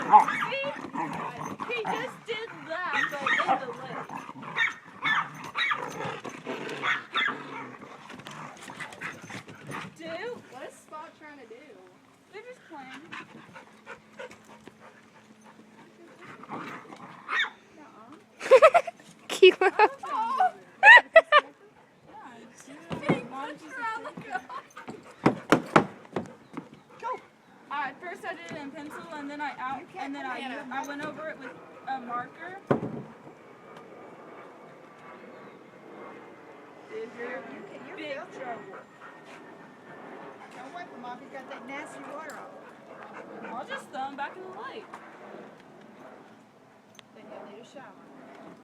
He just did that, but in the lake. Dude, What is Spot trying to do? they're just playing. Kilo. First I did it in pencil, and then I went over it with a marker. Dude, you're big trouble. Don't wipe him off. He's got that nasty water off. I'll just throw him back in the lake. Then you'll need a shower.